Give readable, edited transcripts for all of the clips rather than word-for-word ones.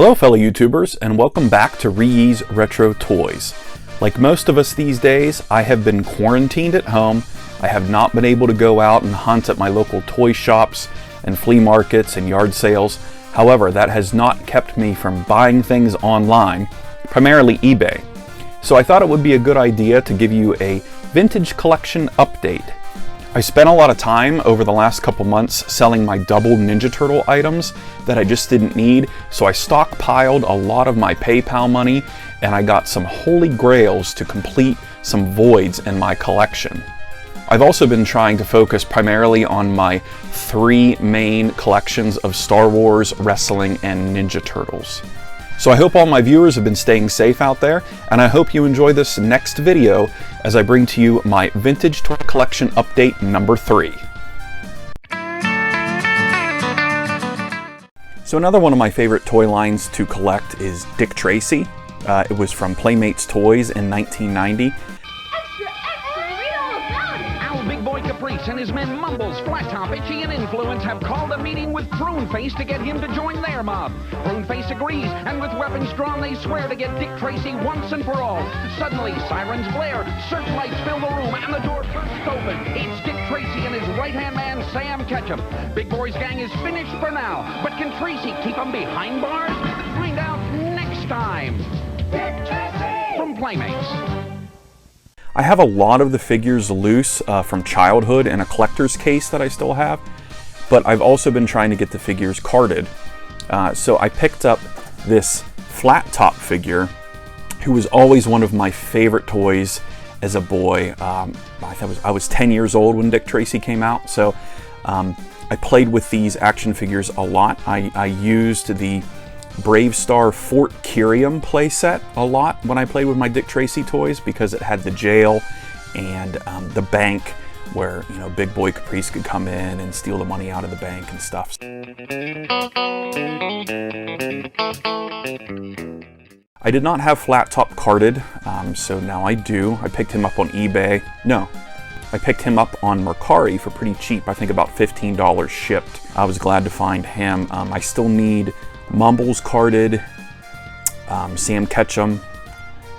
Hello fellow YouTubers, and welcome back to ReeYees Retro Toys. Like most of us these days, I have been quarantined at home. I have not been able to go out and hunt at my local toy shops and flea markets and yard sales. However, that has not kept me from buying things online, primarily eBay. So I thought it would be a good idea to give you a vintage collection update. I spent a lot of time over the last couple months selling my double Ninja Turtle items that I just didn't need, so I stockpiled a lot of my PayPal money and I got some holy grails to complete some voids in my collection. I've also been trying to focus primarily on my three main collections of Star Wars, wrestling, and Ninja Turtles. So I hope all my viewers have been staying safe out there, and I hope you enjoy this next video as I bring to you my vintage toy collection update number 3. So another one of my favorite toy lines to collect is Dick Tracy. It was from Playmates Toys in 1990. And his men Mumbles, Flat Top, Itchy, and Influence have called a meeting with Pruneface to get him to join their mob. Pruneface agrees, and with weapons drawn, they swear to get Dick Tracy once and for all. Suddenly, sirens blare, searchlights fill the room, and the door bursts open. It's Dick Tracy and his right-hand man, Sam Ketchum. Big Boy's gang is finished for now, but can Tracy keep them behind bars? Find out next time. Dick Tracy! From Playmates. I have a lot of the figures loose from childhood in a collector's case that I still have, but I've also been trying to get the figures carded. So I picked up this flat top figure, who was always one of my favorite toys as a boy. I was 10 years old when Dick Tracy came out, so I played with these action figures a lot. I used the Brave Star Fort Kyrium playset a lot when I played with my Dick Tracy toys because it had the jail and the bank where, you know, Big Boy Caprice could come in and steal the money out of the bank and stuff. I did not have Flat Top carded, so now I do. I picked him up on eBay. No, I picked him up on Mercari for pretty cheap, I think about $15 shipped. I was glad to find him. I still need Mumbles carded, Sam Ketchum,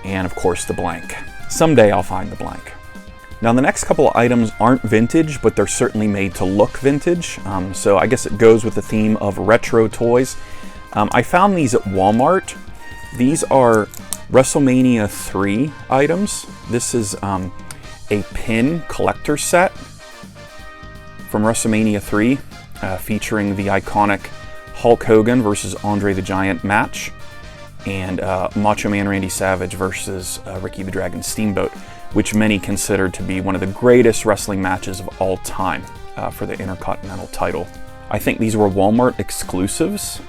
and of course the blank. Someday I'll find the blank. Now the next couple of items aren't vintage, but they're certainly made to look vintage, so I guess it goes with the theme of retro toys. I found these at Walmart. These are WrestleMania 3 items. This is a pin collector set from WrestleMania 3 featuring the iconic Hulk Hogan versus Andre the Giant match, and Macho Man Randy Savage versus Ricky the Dragon Steamboat, which many consider to be one of the greatest wrestling matches of all time for the Intercontinental title. I think these were Walmart exclusives,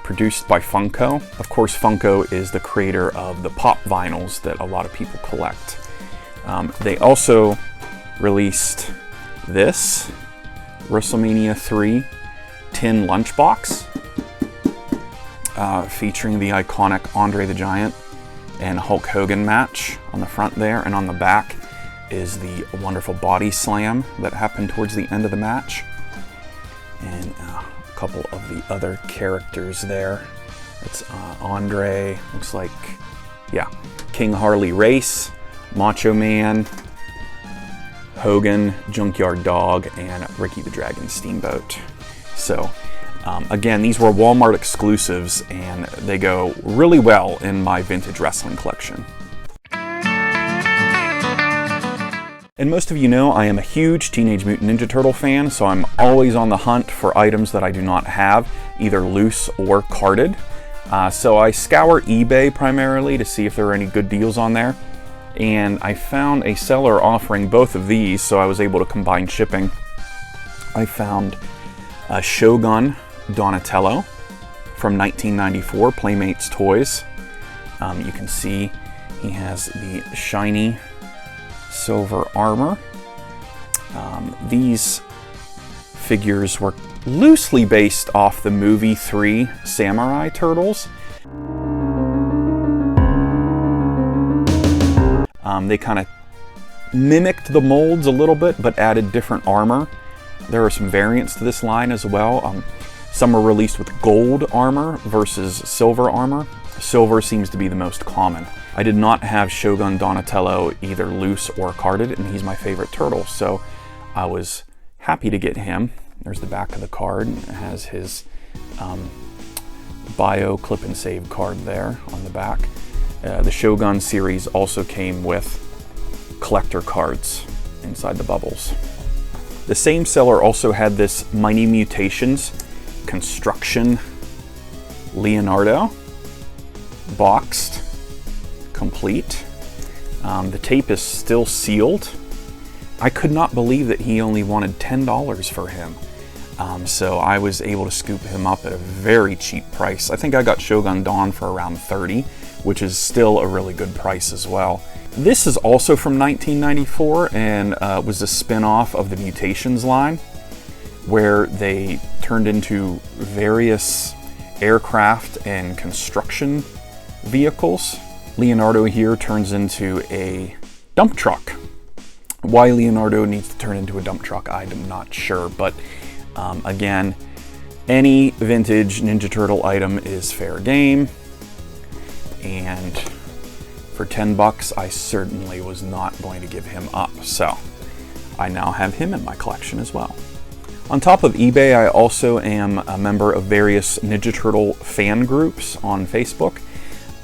produced by Funko. Of course, Funko is the creator of the pop vinyls that a lot of people collect. They also released this WrestleMania 3 tin lunchbox featuring the iconic Andre the Giant and Hulk Hogan match on the front there, and on the back is the wonderful body slam that happened towards the end of the match, and a couple of the other characters there. It's Andre, looks like, yeah, King Harley Race, Macho Man, Hogan, Junkyard Dog, and Ricky the Dragon Steamboat. So again, these were Walmart exclusives and they go really well in my vintage wrestling collection. And most of you know I am a huge Teenage Mutant Ninja Turtle fan, so I'm always on the hunt for items that I do not have, either loose or carded. So I scour eBay primarily to see if there are any good deals on there. And I found a seller offering both of these, so I was able to combine shipping. I found Shogun Donatello from 1994, Playmates Toys. You can see he has the shiny silver armor. These figures were loosely based off the movie 3 Samurai Turtles. They kind of mimicked the molds a little bit, but added different armor. There are some variants to this line as well. Some are released with gold armor versus silver armor. Silver seems to be the most common. I did not have Shogun Donatello either loose or carded, and he's my favorite turtle, so I was happy to get him. There's the back of the card. It has his bio clip and save card there on the back. The Shogun series also came with collector cards inside the bubbles. The same seller also had this Mighty Mutations Construction Leonardo, boxed, complete. The tape is still sealed. I could not believe that he only wanted $10 for him. So I was able to scoop him up at a very cheap price. I think I got Shogun Dawn for around $30, which is still a really good price as well. This is also from 1994 and was a spin-off of the Mutations line, where they turned into various aircraft and construction vehicles. Leonardo here turns into a dump truck. Why Leonardo needs to turn into a dump truck, I'm not sure, but again, any vintage Ninja Turtle item is fair game, and for 10 bucks, I certainly was not going to give him up, so I now have him in my collection as well. On top of eBay, I also am a member of various Ninja Turtle fan groups on Facebook,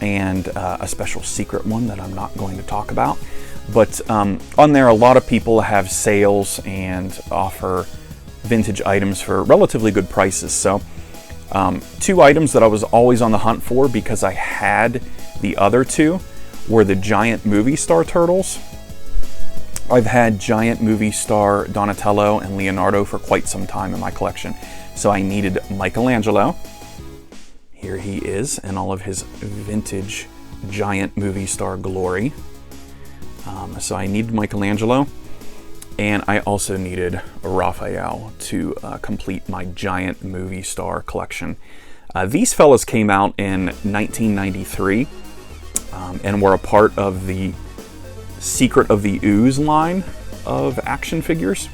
and a special secret one that I'm not going to talk about. But on there, a lot of people have sales and offer vintage items for relatively good prices. So 2 items that I was always on the hunt for because I had the other 2 were the giant movie star turtles. I've had giant movie star Donatello and Leonardo for quite some time in my collection. So I needed Michelangelo. Here he is in all of his vintage giant movie star glory. So I needed Michelangelo, and I also needed Raphael to complete my giant movie star collection. These fellas came out in 1993 and were a part of the Secret of the Ooze line of action figures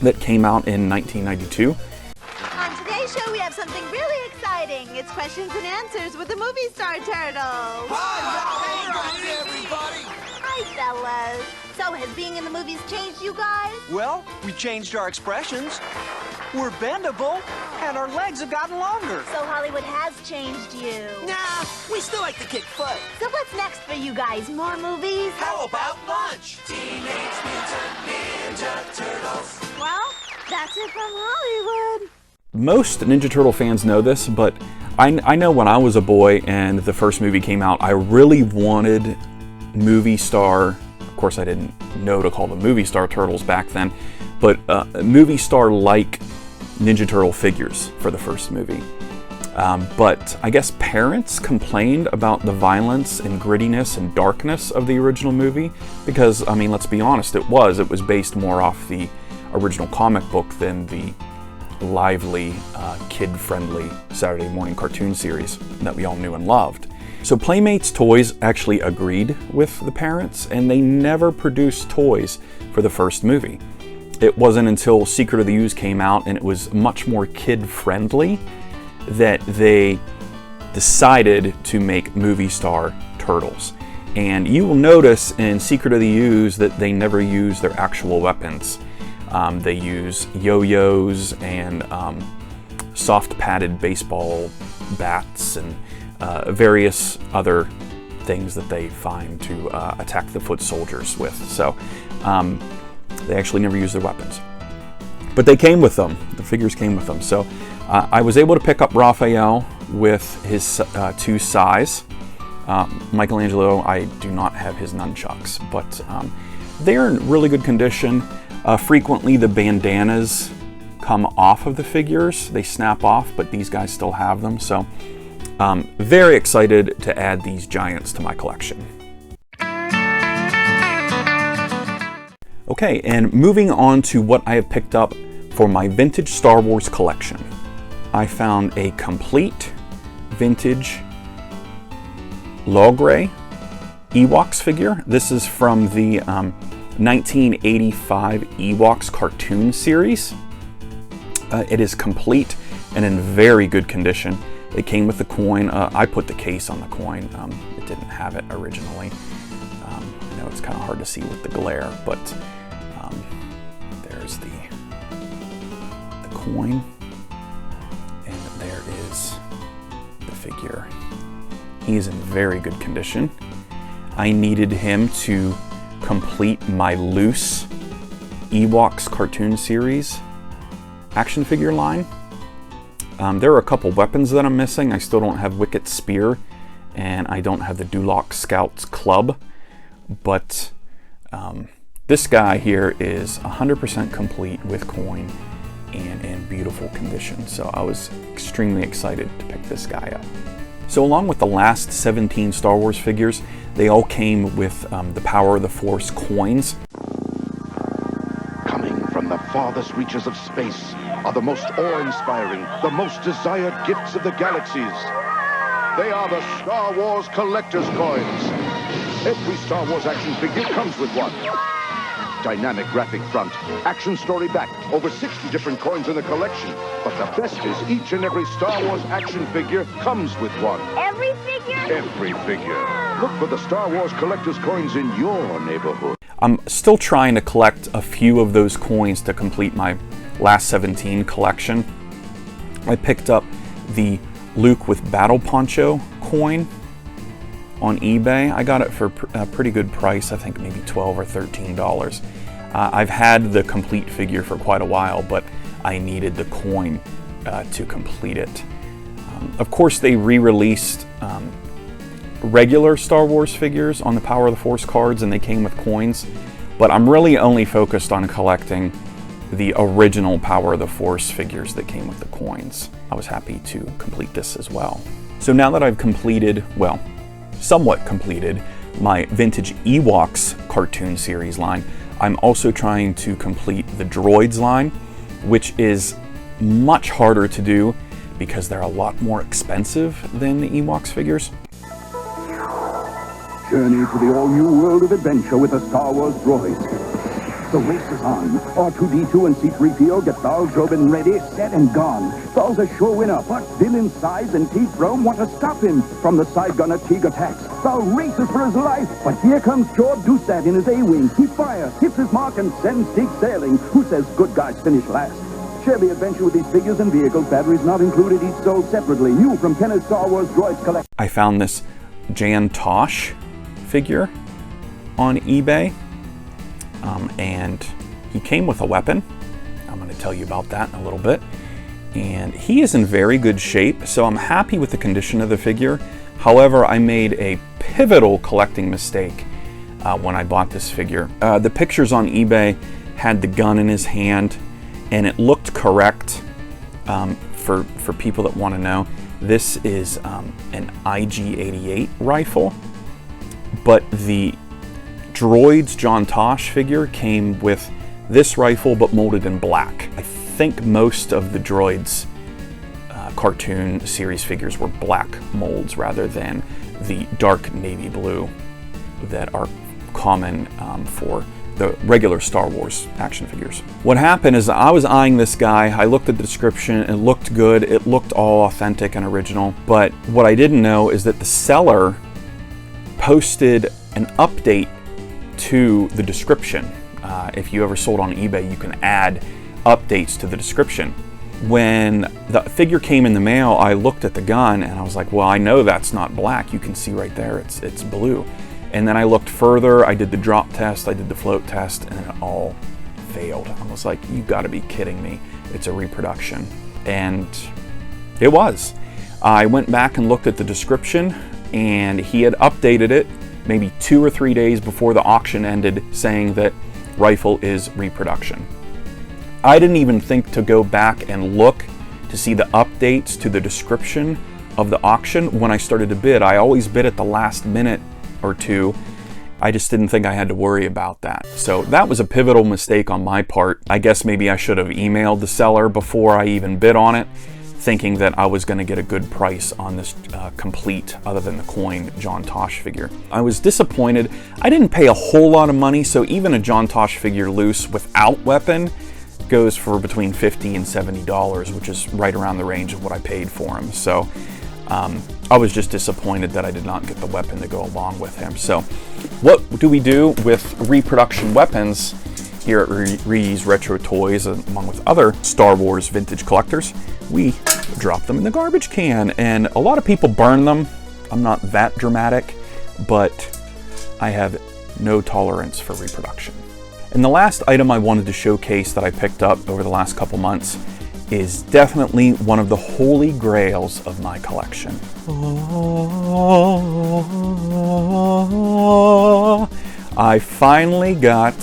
that came out in 1992. On today's show, we have something really exciting. It's questions and answers with the movie star turtle. Hi, everybody! Hi, fellas. So, has being in the movies changed you guys? Well, we changed our expressions. We're bendable, and our legs have gotten longer. So Hollywood has changed you. Nah, we still like to kick foot. So what's next for you guys? More movies? How about lunch? Teenage Mutant Ninja Turtles. Well, that's it from Hollywood. Most Ninja Turtle fans know this, but I know when I was a boy and the first movie came out, I really wanted movie star, of course I didn't know to call them movie star turtles back then, but movie star like Ninja Turtle figures for the first movie. But I guess parents complained about the violence and grittiness and darkness of the original movie because, I mean, let's be honest, it was based more off the original comic book than the lively, kid-friendly Saturday morning cartoon series that we all knew and loved. So Playmates Toys actually agreed with the parents, and they never produced toys for the first movie. It wasn't until Secret of the Ooze came out and it was much more kid-friendly that they decided to make movie star turtles. And you will notice in Secret of the Ooze that they never use their actual weapons. They use yo-yos and soft padded baseball bats and various other things that they find to attack the foot soldiers with. So they actually never use their weapons. But they came with them. The figures came with them. So I was able to pick up Raphael with his 2 sais. Michelangelo, I do not have his nunchucks, but they're in really good condition. Frequently the bandanas come off of the figures. They snap off, but these guys still have them. So very excited to add these giants to my collection. Okay, and moving on to what I have picked up for my vintage Star Wars collection. I found a complete vintage Logray Ewoks figure. This is from the 1985 Ewoks cartoon series. It is complete and in very good condition. It came with the coin. I put the case on the coin. It didn't have it originally. I know it's kind of hard to see with the glare, but there's the coin, and there is the figure. He is in very good condition. I needed him to complete my loose Ewoks cartoon series action figure line. There are a couple weapons that I'm missing. I still don't have Wicket's Spear, and I don't have the Duloc Scout's Club, but this guy here is 100% complete with coin and in beautiful condition, so I was extremely excited to pick this guy up. So along with the last 17 Star Wars figures, they all came with the Power of the Force coins. Coming from the farthest reaches of space are the most awe-inspiring, the most desired gifts of the galaxies. They are the Star Wars Collector's Coins. Every Star Wars action figure comes with one. Dynamic graphic front, action story back, over 60 different coins in the collection. But the best is each and every Star Wars action figure comes with one. Every figure? Every figure. Look for the Star Wars Collector's Coins in your neighborhood. I'm still trying to collect a few of those coins to complete my last 17 collection. I picked up the Luke with Battle Poncho coin on eBay. I got it for a pretty good price, I think maybe $12 or $13. I've had the complete figure for quite a while, but I needed the coin to complete it. Of course, they re-released regular Star Wars figures on the Power of the Force cards, and they came with coins, but I'm really only focused on collecting the original Power of the Force figures that came with the coins. I was happy to complete this as well. So now that I've completed, well, somewhat completed my vintage Ewoks cartoon series line, I'm also trying to complete the droids line, which is much harder to do because they're a lot more expensive than the Ewoks figures. Journey to the all-new world of adventure with the Star Wars droids. The race is on. R2-D2 and C-3PO get Val Jobin ready, set, and gone. Val's a sure winner, but villain Size and Teeth Rome want to stop him. From the side gunner Teague attacks. Val races for his life, but here comes George Dusat in his A-Wing. He fires, hits his mark, and sends Teague sailing. Who says good guys finish last? Share the adventure with these figures and vehicles. Batteries not included, each sold separately. New from Kenner's Star Wars Droids Collection. I found this Jan Tosh figure on eBay, and he came with a weapon. I'm going to tell you about that in a little bit. And he is in very good shape, so I'm happy with the condition of the figure. However, I made a pivotal collecting mistake when I bought this figure. The pictures on eBay had the gun in his hand, and it looked correct. For people that want to know, this is an IG-88 rifle, but the Droids John Tosh figure came with this rifle but molded in black. I think most of the Droids cartoon series figures were black molds rather than the dark navy blue that are common for the regular Star Wars action figures. What happened is I was eyeing this guy, I looked at the description, it looked good, it looked all authentic and original, but what I didn't know is that the seller posted an update to the description. If you ever sold on eBay, you can add updates to the description. When the figure came in the mail, I looked at the gun and I was like, well, I know that's not black. You can see right there, it's blue. And then I looked further, I did the drop test, I did the float test, and it all failed. I was like, you gotta be kidding me. It's a reproduction. And it was. I went back and looked at the description, and he had updated it maybe 2 or 3 days before the auction ended, saying that rifle is reproduction. I didn't even think to go back and look to see the updates to the description of the auction when I started to bid. I always bid at the last minute or two. I just didn't think I had to worry about that. So that was a pivotal mistake on my part. I guess maybe I should have emailed the seller before I even bid on it, thinking that I was going to get a good price on this complete, other than the coin, John Tosh figure. I was disappointed. I didn't pay a whole lot of money, so even a John Tosh figure loose without weapon goes for between $50 and $70, which is right around the range of what I paid for him. So I was just disappointed that I did not get the weapon to go along with him. So what do we do with reproduction weapons here at ReeYees Retro Toys, along with other Star Wars vintage collectors? We drop them in the garbage can, and a lot of people burn them. I'm not that dramatic, but I have no tolerance for reproduction. And the last item I wanted to showcase that I picked up over the last couple months is definitely one of the holy grails of my collection. I finally got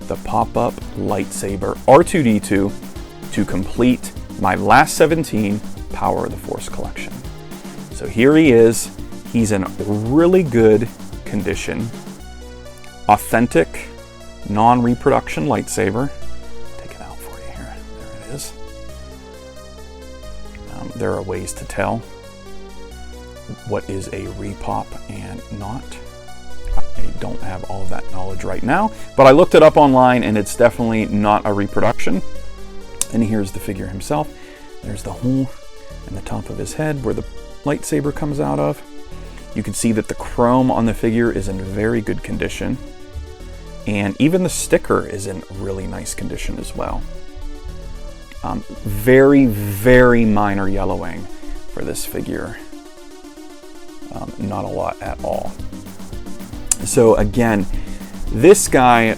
the pop-up lightsaber R2-D2 to complete my last 17 Power of the Force collection. So here he is. He's in really good condition. Authentic, non-reproduction lightsaber. Take it out for you here. There it is. There are ways to tell what is a repop and not. I don't have all of that knowledge right now, but I looked it up online and it's definitely not a reproduction. And here's the figure himself. There's the hole in the top of his head where the lightsaber comes out of. You can see that the chrome on the figure is in very good condition. And even the sticker is in really nice condition as well. Very, very minor yellowing for this figure. Not a lot at all. So again, this guy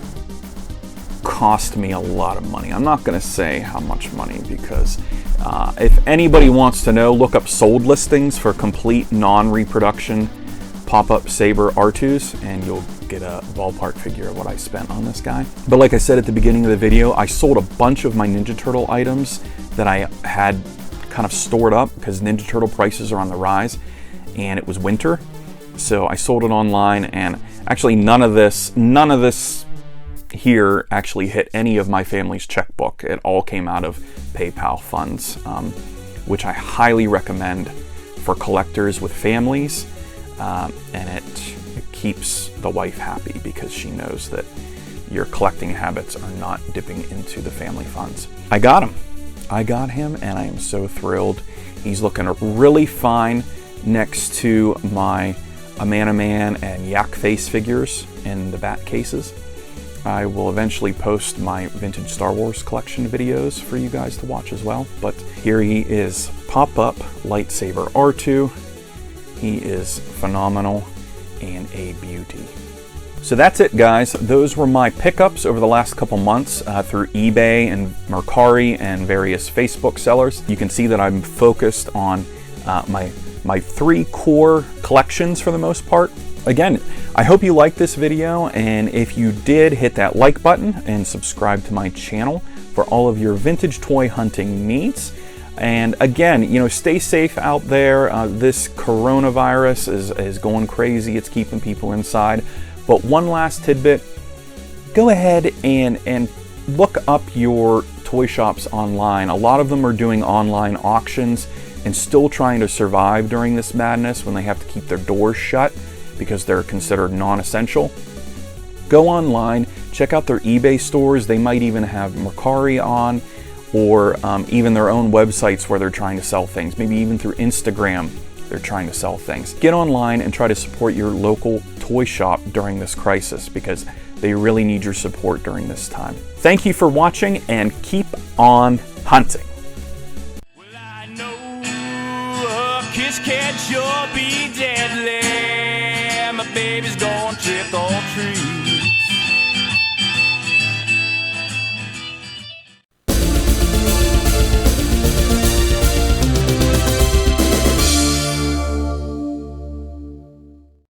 cost me a lot of money. I'm not going to say how much money because if anybody wants to know, look up sold listings for complete non-reproduction pop-up saber R2s and you'll get a ballpark figure of what I spent on this guy. But like I said at the beginning of the video, I sold a bunch of my Ninja Turtle items that I had kind of stored up because Ninja Turtle prices are on the rise and it was winter. So I sold it online, and actually none of this here actually hit any of my family's checkbook. It all came out of PayPal funds, which I highly recommend for collectors with families, and it keeps the wife happy because she knows that your collecting habits are not dipping into the family funds. I got him, and I am so thrilled. He's looking really fine next to my Amana Man and Yak Face figures in the bat cases. I will eventually post my vintage Star Wars collection videos for you guys to watch as well. But here he is, pop-up lightsaber R2. He is phenomenal and a beauty. So that's it, guys. Those were my pickups over the last couple months through eBay and Mercari and various Facebook sellers. You can see that I'm focused on my 3 core collections for the most part. Again, I hope you liked this video, and if you did, hit that like button and subscribe to my channel for all of your vintage toy hunting needs. And again, you know, stay safe out there. This coronavirus is going crazy. It's keeping people inside. But one last tidbit, go ahead and look up your toy shops online. A lot of them are doing online auctions and still trying to survive during this madness when they have to keep their doors shut because they're considered non-essential. Go online, check out their eBay stores. They might even have Mercari on, or even their own websites where they're trying to sell things. Maybe even through Instagram, they're trying to sell things. Get online and try to support your local toy shop during this crisis because they really need your support during this time. Thank you for watching and keep on hunting. Kiss can sure be deadly. My baby's gonna trick or treat.